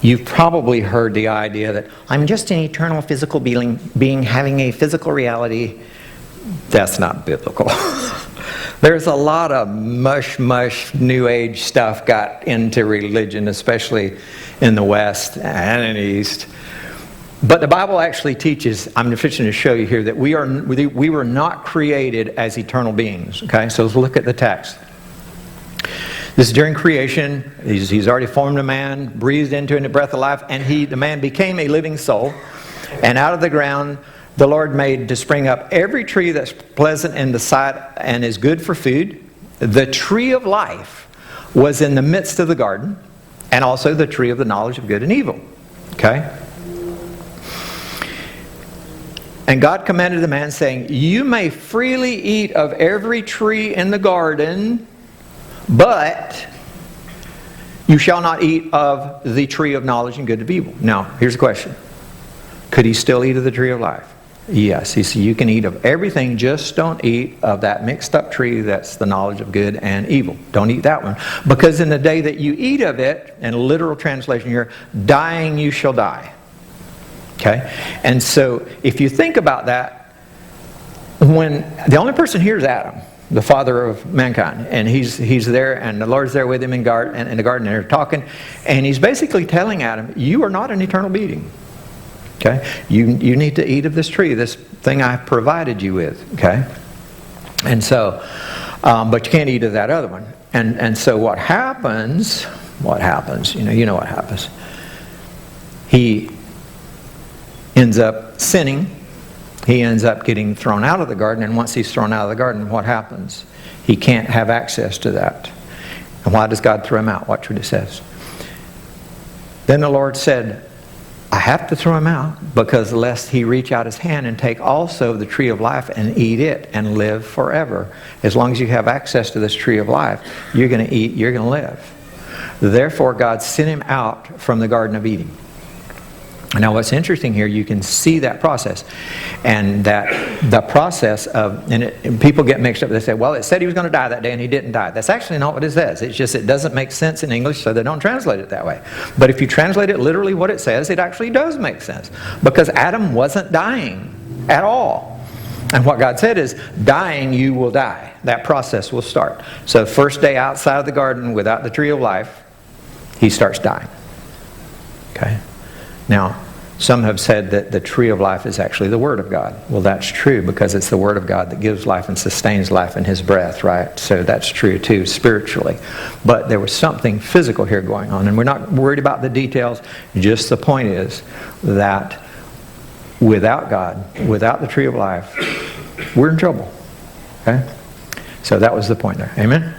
You've probably heard the idea that I'm just an eternal physical being having a physical reality. That's not biblical. There's a lot of mush, New Age stuff got into religion, especially in the West and in the East. But the Bible actually teaches, I'm fixing to show you here, that we were not created as eternal beings. Okay, so let's look at the text. This is during creation. He's already formed a man, breathed into him the breath of life, and the man became a living soul. And out of the ground the Lord made to spring up every tree that's pleasant in the sight and is good for food. The tree of life was in the midst of the garden, and also the tree of the knowledge of good and evil. Okay? And God commanded the man, saying, you may freely eat of every tree in the garden, but you shall not eat of the tree of knowledge and good and evil. Now, here's the question. Could he still eat of the tree of life? Yes. He said, you can eat of everything, just don't eat of that mixed up tree that's the knowledge of good and evil. Don't eat that one. Because in the day that you eat of it, in a literal translation here, dying you shall die. Okay? And so, if you think about that, when the only person here is Adam, the father of mankind, and he's there, and the Lord's there with him in the garden, and they're talking, and he's basically telling Adam, you are not an eternal being. Okay? You need to eat of this tree, this thing I provided you with. Okay? And so, but you can't eat of that other one. And so what happens, you know what happens. He ends up sinning. He ends up getting thrown out of the garden, and once he's thrown out of the garden, what happens? He can't have access to that. And why does God throw him out? Watch what it says. Then the Lord said, I have to throw him out, because lest he reach out his hand and take also the tree of life and eat it and live forever. As long as you have access to this tree of life, you're going to eat, you're going to live. Therefore God sent him out from the Garden of Eden. Now what's interesting here, you can see that process. And that the process of, and people get mixed up. They say, well, it said he was going to die that day and he didn't die. That's actually not what it says. It's just it doesn't make sense in English, so they don't translate it that way. But if you translate it literally what it says, it actually does make sense. Because Adam wasn't dying at all. And what God said is, dying you will die. That process will start. So first day outside of the garden without the tree of life, he starts dying. Okay? Now, some have said that the tree of life is actually the Word of God. Well, that's true, because it's the Word of God that gives life and sustains life in His breath, right? So that's true too, spiritually. But there was something physical here going on, and we're not worried about the details. Just the point is that without God, without the tree of life, we're in trouble. Okay? So that was the point there. Amen?